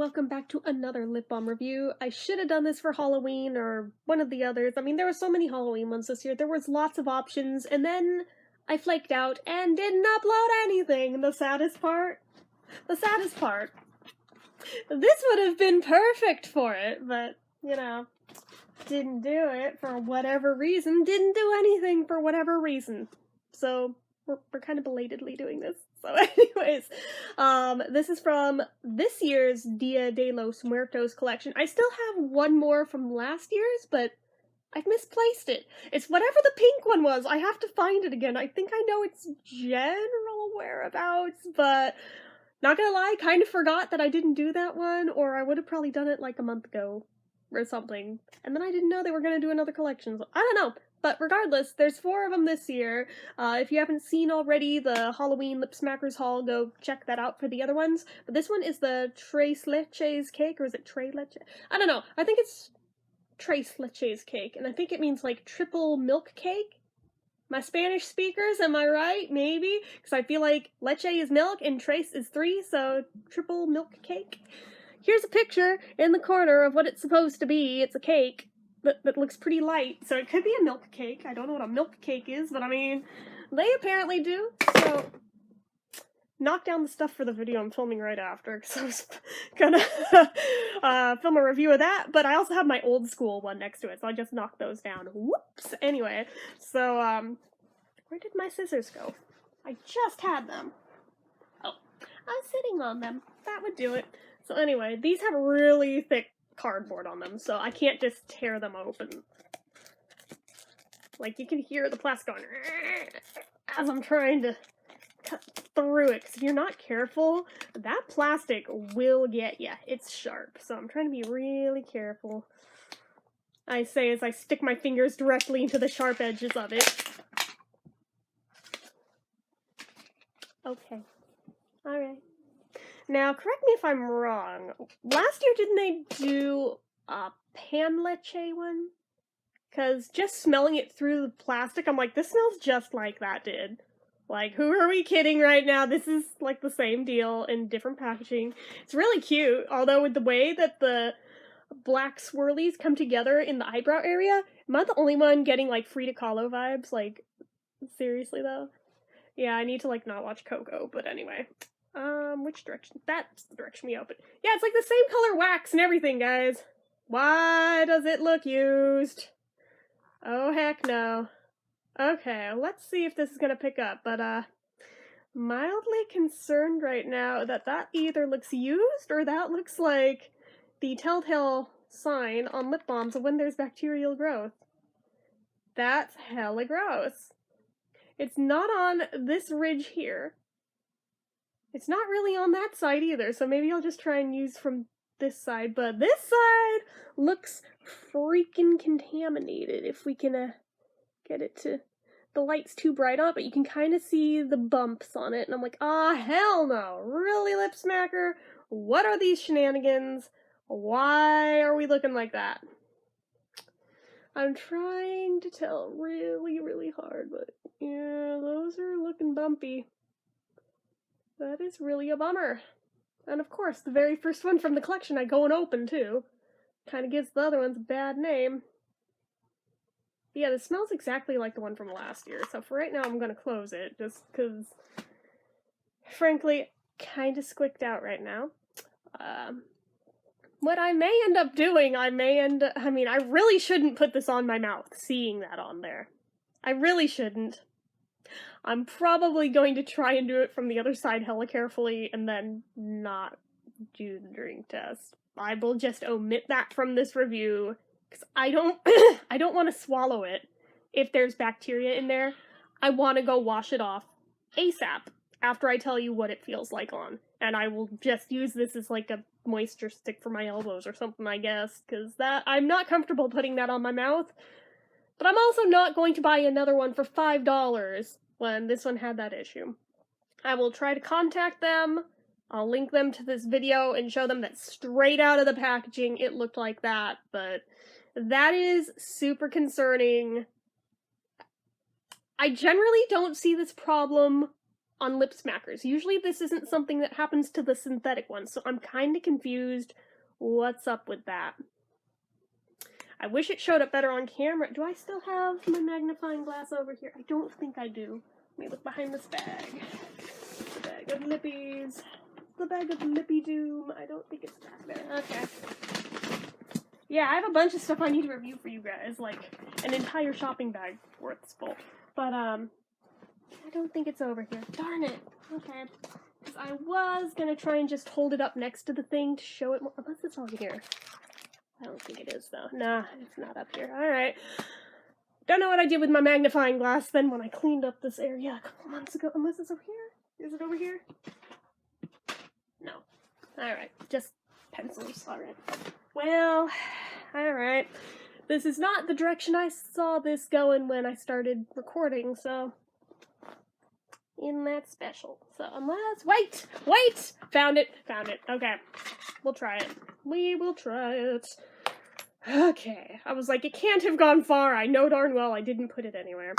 welcome back to another lip balm review. I should have done this for Halloween or one of the others. I mean, there were so many Halloween ones this year. There was lots of options, and then I flaked out and didn't upload anything. The saddest part, this would have been perfect for it, but, you know, didn't do it for whatever reason. Didn't do anything for whatever reason. So, we're kind of belatedly doing this. So anyways, this is from this year's Dia de los Muertos collection. I still have one more from last year's, but I've misplaced it. It's whatever the pink one was. I have to find it again. I think I know its general whereabouts, but not gonna lie, kind of forgot that I didn't do that one, or I would have probably done it like a month ago or something. And then I didn't know they were gonna do another collection, so I don't know. But regardless, there's 4 of them this year. If you haven't seen already the Halloween Lip Smackers haul, go check that out for the other ones. But this one is the Tres Leches cake, or is it Tres Leches? I don't know. I think it's Tres Leches cake, and I think it means like triple milk cake. My Spanish speakers, am I right? Maybe? Because I feel like leche is milk and tres is 3, so triple milk cake. Here's a picture in the corner of what it's supposed to be. It's a cake that looks pretty light, so it could be a milk cake. I don't know what a milk cake is, but I mean, they apparently do. So, knock down the stuff for the video I'm filming right after, because I was gonna film a review of that, but I also have my old school one next to it, so I just knocked those down. Whoops! Anyway, so, where did my scissors go? I just had them. Oh, I was sitting on them. That would do it. So anyway, these have really thick cardboard on them, so I can't just tear them open. Like, you can hear the plastic going as I'm trying to cut through it, because if you're not careful, that plastic will get ya. It's sharp, so I'm trying to be really careful. I say as I stick my fingers directly into the sharp edges of it. Okay. Alright. Now, correct me if I'm wrong. Last year, didn't they do a pan leche one? Because just smelling it through the plastic, I'm like, this smells just like that did. Like, who are we kidding right now? This is, like, the same deal in different packaging. It's really cute, although with the way that the black swirlies come together in the eyebrow area, am I the only one getting, like, Frida Kahlo vibes? Like, seriously, though? Yeah, I need to, like, not watch Coco, but anyway. Which direction? That's the direction we open. Yeah, it's like the same color wax and everything, guys. Why does it look used? Oh, heck no. Okay, let's see if this is gonna pick up, but, mildly concerned right now that either looks used or that looks like the telltale sign on lip balms of when there's bacterial growth. That's hella gross. It's not on this ridge here. It's not really on that side either, so maybe I'll just try and use from this side, but this side looks freaking contaminated if we can, get it to... The light's too bright on it, but you can kind of see the bumps on it, and I'm like, ah, hell no! Really, Lip Smacker? What are these shenanigans? Why are we looking like that? I'm trying to tell really, really hard, but yeah, those are looking bumpy. That is really a bummer. And of course, the very first one from the collection I go and open, too. Kind of gives the other ones a bad name. But yeah, this smells exactly like the one from last year, so for right now I'm gonna close it, just because, frankly, kind of squicked out right now. What I may end up doing, I really shouldn't put this on my mouth, seeing that on there. I really shouldn't. I'm probably going to try and do it from the other side hella carefully and then not do the drink test. I will just omit that from this review because I don't I don't want to swallow it if there's bacteria in there. I want to go wash it off ASAP after I tell you what it feels like on. And I will just use this as like a moisture stick for my elbows or something, I guess, because I'm not comfortable putting that on my mouth. But I'm also not going to buy another one for $5 when this one had that issue. I will try to contact them. I'll link them to this video and show them that straight out of the packaging it looked like that, but that is super concerning. I generally don't see this problem on lip smackers. Usually this isn't something that happens to the synthetic ones, so I'm kind of confused what's up with that. I wish it showed up better on camera. Do I still have my magnifying glass over here? I don't think I do. Let me look behind this bag. The bag of lippies. The bag of lippy doom. I don't think it's back there. Okay. Yeah, I have a bunch of stuff I need to review for you guys, like an entire shopping bag worth full. But, I don't think it's over here. Darn it. Okay. Because I was gonna try and just hold it up next to the thing to show it more, unless it's over here. I don't think it is, though. Nah, it's not up here. Alright. Don't know what I did with my magnifying glass then when I cleaned up this area a couple months ago. Unless it's over here? Is it over here? No. Alright. Just pencils. Alright. Well, alright. This is not the direction I saw this going when I started recording, so... Isn't that special? So unless... Wait! Found it. Okay. We'll try it. We will try it. Okay. I was like, it can't have gone far. I know darn well I didn't put it anywhere.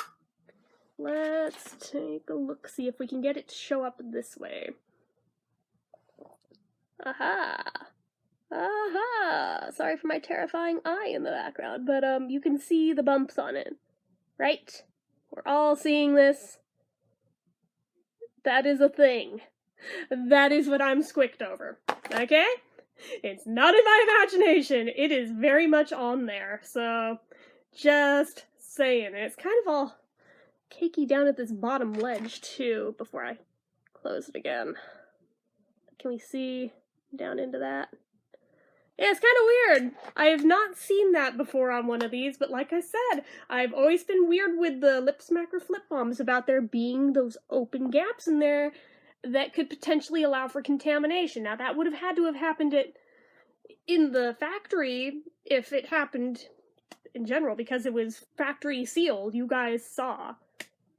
Let's take a look, see if we can get it to show up this way. Aha! Aha! Sorry for my terrifying eye in the background, but you can see the bumps on it. Right? We're all seeing this. That is a thing. That is what I'm squicked over. Okay? It's not in my imagination. It is very much on there. So, just saying. It's kind of all cakey down at this bottom ledge, too, before I close it again. Can we see down into that? Yeah, it's kind of weird. I have not seen that before on one of these, but like I said, I've always been weird with the Lip Smacker Flip Bombs about there being those open gaps in there that could potentially allow for contamination. Now, that would have had to have happened in the factory if it happened in general, because it was factory sealed, you guys saw.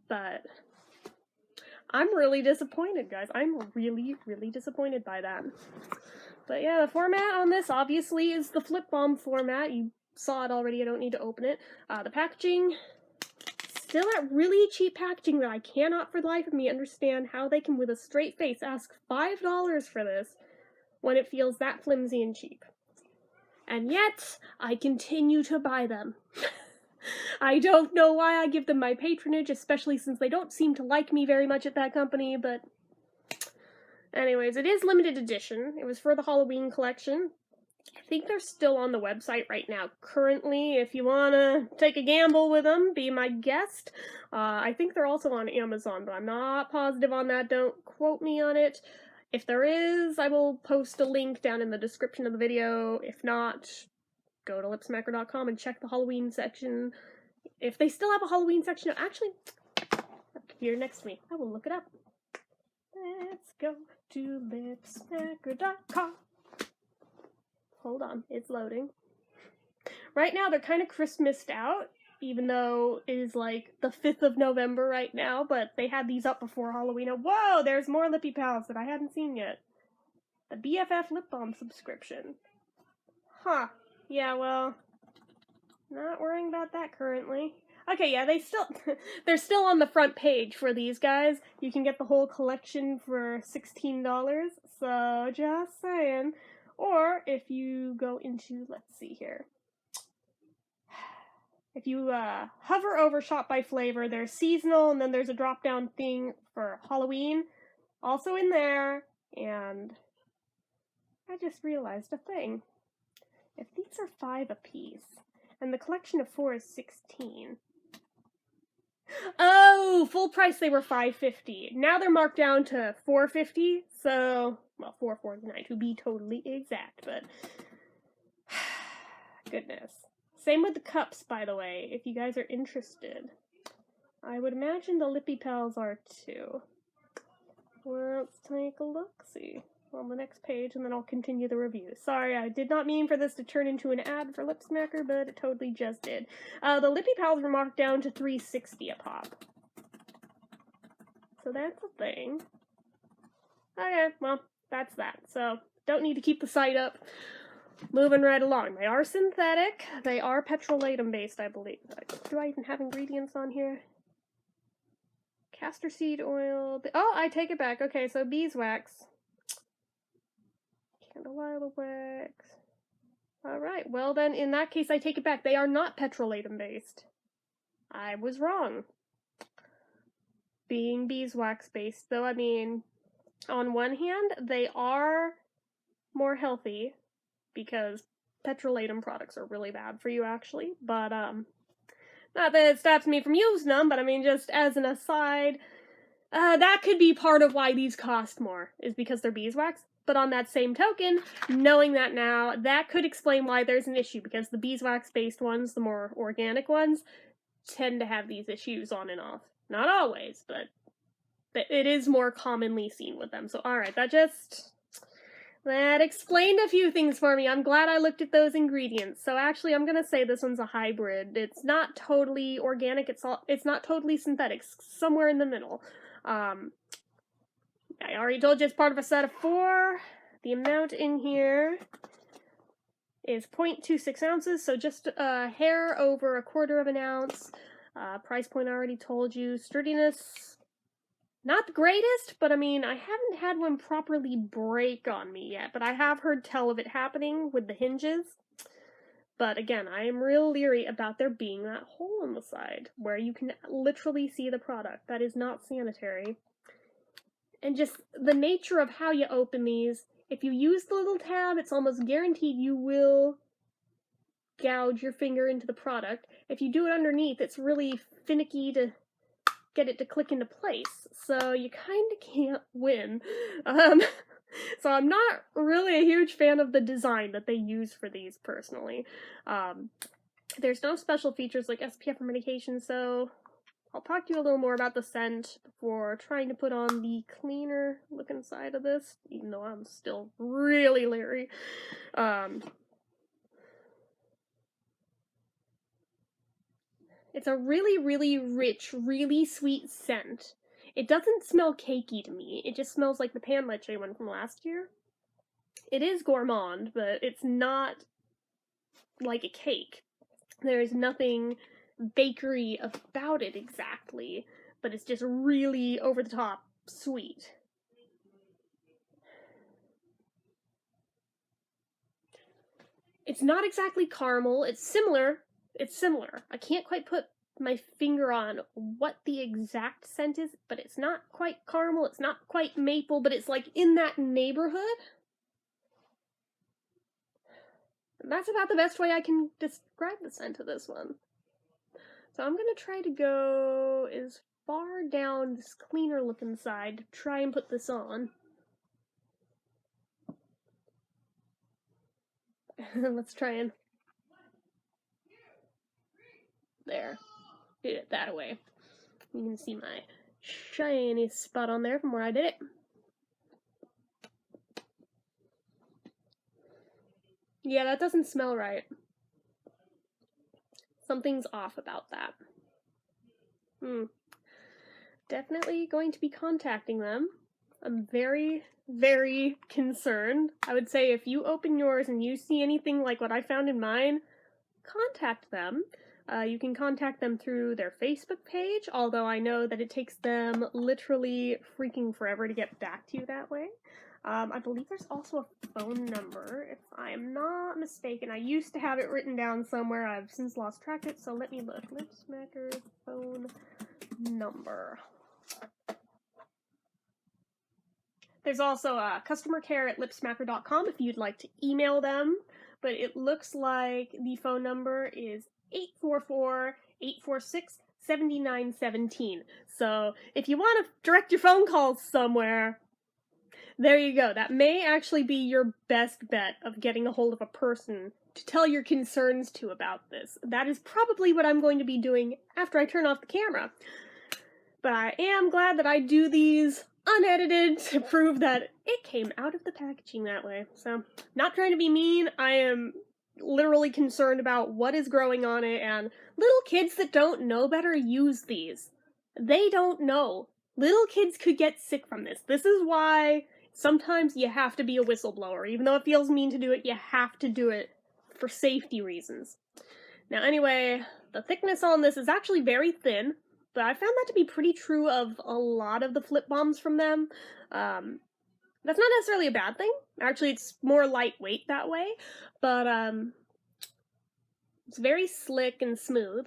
But I'm really disappointed, guys. I'm really, really disappointed by that. But yeah, the format on this obviously is the Flip Bomb format. You saw it already, I don't need to open it. The packaging, still at really cheap packaging that I cannot for the life of me understand how they can, with a straight face, ask $5 for this when it feels that flimsy and cheap. And yet, I continue to buy them. I don't know why I give them my patronage, especially since they don't seem to like me very much at that company, but... Anyways, it is limited edition. It was for the Halloween collection. I think they're still on the website right now. Currently, if you want to take a gamble with them, be my guest. I think they're also on Amazon, but I'm not positive on that. Don't quote me on it. If there is, I will post a link down in the description of the video. If not, go to lipsmacker.com and check the Halloween section. If they still have a Halloween section, actually, up here next to me. I will look it up. Let's go to lipsmacker.com. Hold on, it's loading. Right now, they're kind of Christmased out, even though it is like the 5th of November right now, but they had these up before Halloween. And whoa, there's more Lippy Pals that I hadn't seen yet. The BFF Lip Balm subscription. Huh. Yeah, well, not worrying about that currently. Okay, yeah, they're still on the front page for these guys. You can get the whole collection for $16, so just saying. Or if you go into, let's see here. If you hover over Shop by Flavor, there's seasonal, and then there's a drop-down thing for Halloween, also in there. And I just realized a thing. If these are 5 apiece, and the collection of 4 is 16. Oh, full price they were $5.50. Now they're marked down to $4.50. So, well, $4.49 to be totally exact, but goodness. Same with the cups, by the way, if you guys are interested. I would imagine the Lippy Pals are too. Let's take a look-see on the next page, and then I'll continue the review. Sorry, I did not mean for this to turn into an ad for Lip Smacker, but it totally just did. The Lippy Pals were marked down to $3.60 a pop. So that's a thing. Okay, well, that's that. So, don't need to keep the site up. Moving right along. They are synthetic. They are petrolatum based, I believe. Do I even have ingredients on here? Castor seed oil. Oh, I take it back. Okay, so beeswax. Candle wax. Alright, well then, in that case, I take it back. They are not petrolatum based. I was wrong. Being beeswax based, though, I mean, on one hand, they are more healthy because petrolatum products are really bad for you, actually. But, not that it stops me from using them, but I mean, just as an aside, that could be part of why these cost more, is because they're beeswax. But on that same token, knowing that now, that could explain why there's an issue, because the beeswax-based ones, the more organic ones, tend to have these issues on and off. Not always, but it is more commonly seen with them. So, alright, that explained a few things for me. I'm glad I looked at those ingredients. So actually, I'm gonna say this one's a hybrid. It's not totally organic, it's not totally synthetic, it's somewhere in the middle. I already told you it's part of a set of 4. The amount in here is 0.26 ounces, so just a hair over 1/4 of an ounce. Price point I already told you. Sturdiness, not the greatest, but I mean, I haven't had one properly break on me yet, but I have heard tell of it happening with the hinges. But again, I am real leery about there being that hole on the side, where you can literally see the product. That is not sanitary. And just the nature of how you open these, if you use the little tab, it's almost guaranteed you will gouge your finger into the product. If you do it underneath, it's really finicky to get it to click into place, so you kind of can't win. So I'm not really a huge fan of the design that they use for these, personally. There's no special features like SPF or medication, so I'll talk to you a little more about the scent before trying to put on the cleaner looking side of this, even though I'm still really leery. It's a really, really rich, really sweet scent. It doesn't smell cakey to me. It just smells like the pan leche one from last year. It is gourmand, but it's not like a cake. There is nothing bakery about it exactly, but it's just really over the top sweet. It's not exactly caramel. It's similar. I can't quite put my finger on what the exact scent is, but it's not quite caramel, it's not quite maple, but it's like in that neighborhood. That's about the best way I can describe the scent of this one. So I'm gonna try to go as far down this cleaner looking side to try and put this on. Let's try and... There. Did it that way. You can see my shiny spot on there from where I did it. Yeah, that doesn't smell right. Something's off about that. Definitely going to be contacting them. I'm very, very concerned. I would say if you open yours and you see anything like what I found in mine, contact them. You can contact them through their Facebook page, although I know that it takes them literally freaking forever to get back to you that way. I believe there's also a phone number, if I'm not mistaken. I used to have it written down somewhere. I've since lost track of it, so let me look. Lipsmacker's phone number. There's also customer care at lipsmacker.com if you'd like to email them, but it looks like the phone number is 844-846-7917. So if you want to direct your phone calls somewhere, there you go. That may actually be your best bet of getting a hold of a person to tell your concerns to about this. That is probably what I'm going to be doing after I turn off the camera. But I am glad that I do these unedited to prove that it came out of the packaging that way. So, not trying to be mean, I am literally concerned about what is growing on it, and little kids that don't know better use these. They don't know. Little kids could get sick from this. This is why sometimes you have to be a whistleblower. Even though it feels mean to do it, you have to do it for safety reasons. Now anyway, the thickness on this is actually very thin. but I found that to be pretty true of a lot of the flip bombs from them. That's not necessarily a bad thing. Actually, it's more lightweight that way, but it's very slick and smooth.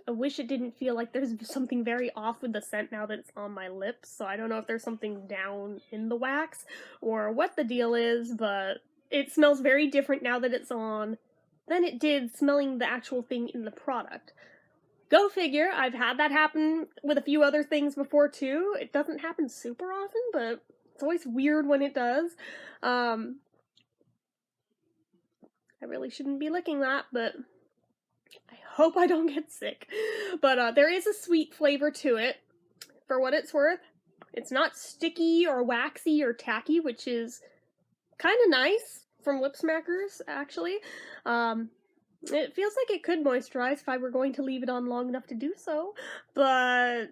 I wish it didn't feel like there's something very off with the scent now that it's on my lips, so I don't know if there's something down in the wax or what the deal is, but it smells very different now that it's on than it did smelling the actual thing in the product. Go figure, I've had that happen with a few other things before too. It doesn't happen super often, but it's always weird when it does. I really shouldn't be licking that, but I hope I don't get sick. But there is a sweet flavor to it, for what it's worth. It's not sticky or waxy or tacky, which is kind of nice from lip smackers, actually. It feels like it could moisturize if I were going to leave it on long enough to do so, but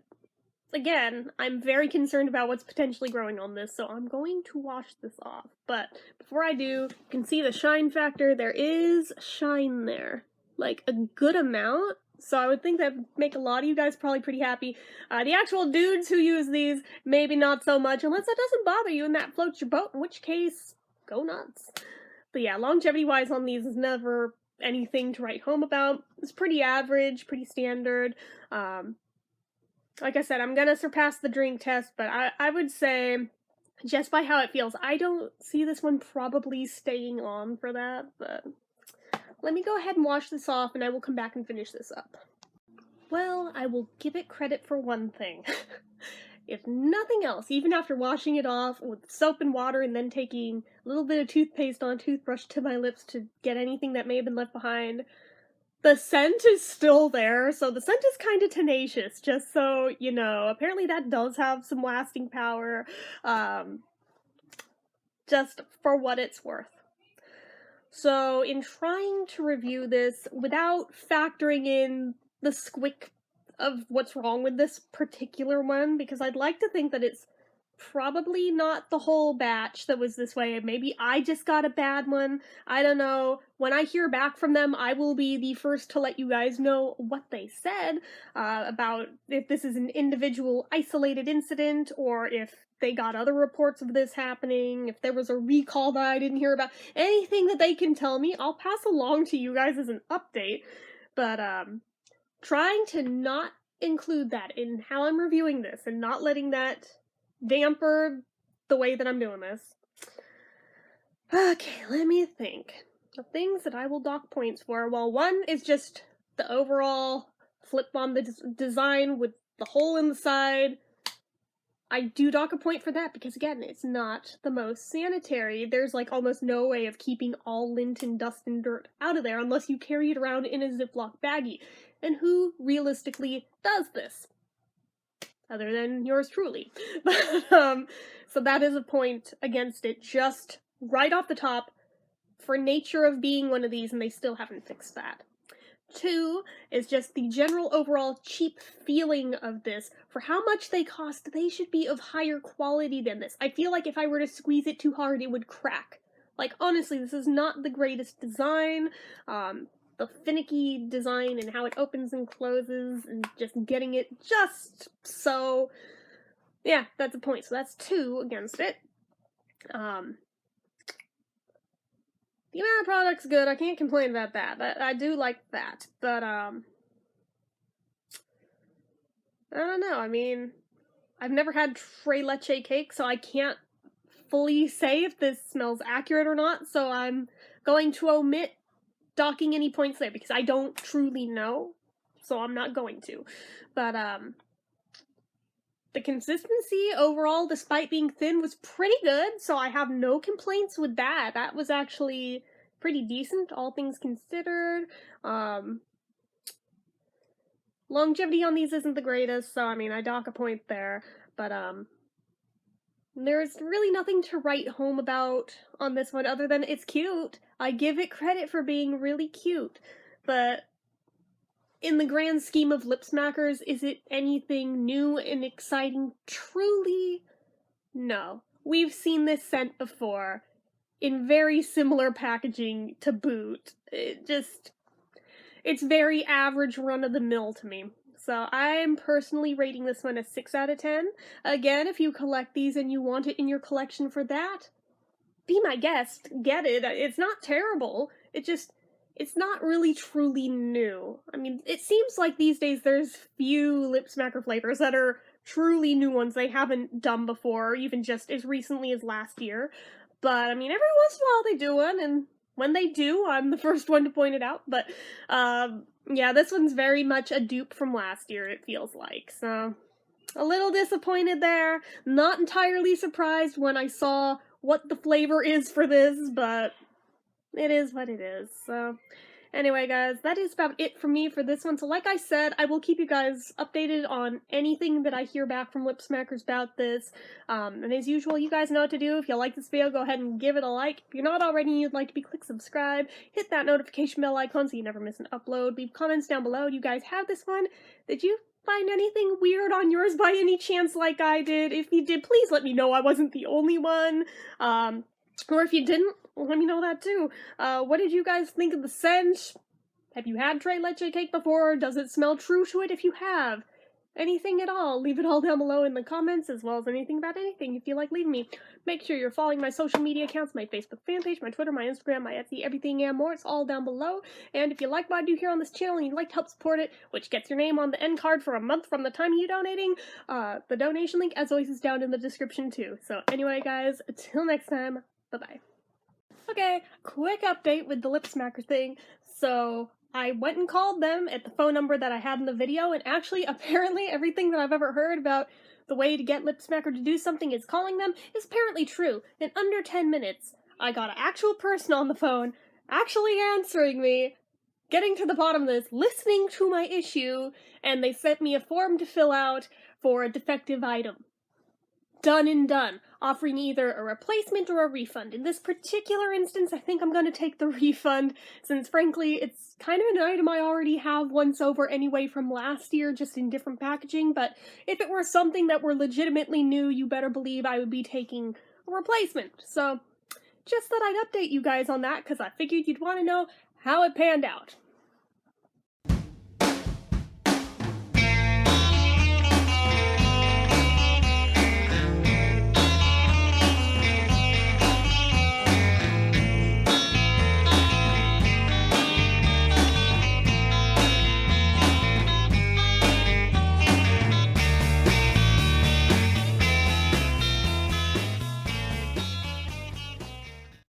again, I'm very concerned about what's potentially growing on this, so I'm going to wash this off. But before I do, you can see the shine factor. There is shine there, like a good amount, so I would think that would make a lot of you guys probably pretty happy. The actual dudes who use these, maybe not so much, unless that doesn't bother you and that floats your boat, in which case, go nuts. But yeah, longevity-wise on these is never anything to write home about. It's pretty average, pretty standard. Like I said, I'm gonna surpass the drink test, but I would say, just by how it feels, I don't see this one probably staying on for that, but let me go ahead and wash this off, and I will come back and finish this up. Well, I will give it credit for one thing. If nothing else, even after washing it off with soap and water and then taking a little bit of toothpaste on a toothbrush to my lips to get anything that may have been left behind, the scent is still there, so the scent is kind of tenacious, just so you know. Apparently that does have some lasting power, just for what it's worth. So in trying to review this without factoring in the squick of what's wrong with this particular one, because I'd like to think that it's probably not the whole batch that was this way. Maybe I just got a bad one. I don't know. When I hear back from them, I will be the first to let you guys know what they said about if this is an individual isolated incident or if they got other reports of this happening, if there was a recall that I didn't hear about. Anything that they can tell me, I'll pass along to you guys as an update. But trying to not include that in how I'm reviewing this and not letting that damper the way that I'm doing this. Okay, let me think. The things that I will dock points for, well, one is just the overall flip bomb, the design with the hole in the side. I do dock a point for that because, again, it's not the most sanitary. There's, like, almost no way of keeping all lint and dust and dirt out of there unless you carry it around in a Ziploc baggie. And who, realistically, does this? Other than yours truly. But, so that is a point against it, just right off the top, for nature of being one of these, and they still haven't fixed that. 2 is just the general overall cheap feeling of this. For how much they cost, they should be of higher quality than this. I feel like if I were to squeeze it too hard, it would crack. Like, honestly, this is not the greatest design. The finicky design and how it opens and closes and just getting it just so. Yeah, that's a point. So that's 2 against it. The amount of product's good. I can't complain about that. I do like that. But, I don't know. I mean, I've never had Tres Leche cake, so I can't fully say if this smells accurate or not, so I'm going to omit docking any points there, because I don't truly know, so I'm not going to. But, the consistency overall, despite being thin, was pretty good, so I have no complaints with that. That was actually pretty decent, all things considered. Longevity on these isn't the greatest, so I mean, I dock a point there, but there's really nothing to write home about on this one other than it's cute. I give it credit for being really cute, but in the grand scheme of lip smackers, is it anything new and exciting? Truly, no. We've seen this scent before, in very similar packaging to boot. It's very average run-of-the-mill to me. So I'm personally rating this one a 6 out of 10. Again, if you collect these and you want it in your collection for that, be my guest, get it. It's not terrible. It's not really truly new. I mean, it seems like these days there's few lip smacker flavors that are truly new ones they haven't done before, even just as recently as last year. But, I mean, every once in a while they do one, and when they do, I'm the first one to point it out. But, yeah, this one's very much a dupe from last year, it feels like. So, a little disappointed there. Not entirely surprised when I saw what the flavor is for this, but it is what it is. So anyway, guys, that is about it for me for this one. So like I said, I will keep you guys updated on anything that I hear back from lip smackers about this. And as usual, you guys know what to do. If you like this video, go ahead and give it a like. If you're not already and you'd like to be, click subscribe. Hit that notification bell icon so you never miss an upload. Leave comments down below. Do you guys have this one? Did you find anything weird on yours by any chance like I did? If you did, please let me know I wasn't the only one. Or if you didn't, let me know that too. What did you guys think of the scent? Have you had Tres Leches cake before? Does it smell true to it if you have? Anything at all, leave it all down below in the comments, as well as anything about anything you feel like leaving me. Make sure you're following my social media accounts, my Facebook fan page, my Twitter, my Instagram, my Etsy, everything and more. It's all down below. And if you like what I do here on this channel and you'd like to help support it, which gets your name on the end card for a month from the time of you donating, the donation link, as always, is down in the description too. So anyway, guys, until next time, bye-bye. Okay, quick update with the lip smacker thing. So I went and called them at the phone number that I had in the video, and actually, apparently, everything that I've ever heard about the way to get lip smacker to do something is calling them is apparently true. In under 10 minutes, I got an actual person on the phone, actually answering me, getting to the bottom of this, listening to my issue, and they sent me a form to fill out for a defective item. Done and done, offering either a replacement or a refund. In this particular instance, I think I'm going to take the refund, since frankly, it's kind of an item I already have once over anyway from last year, just in different packaging, but if it were something that were legitimately new, you better believe I would be taking a replacement. So, just thought I'd update you guys on that, because I figured you'd want to know how it panned out.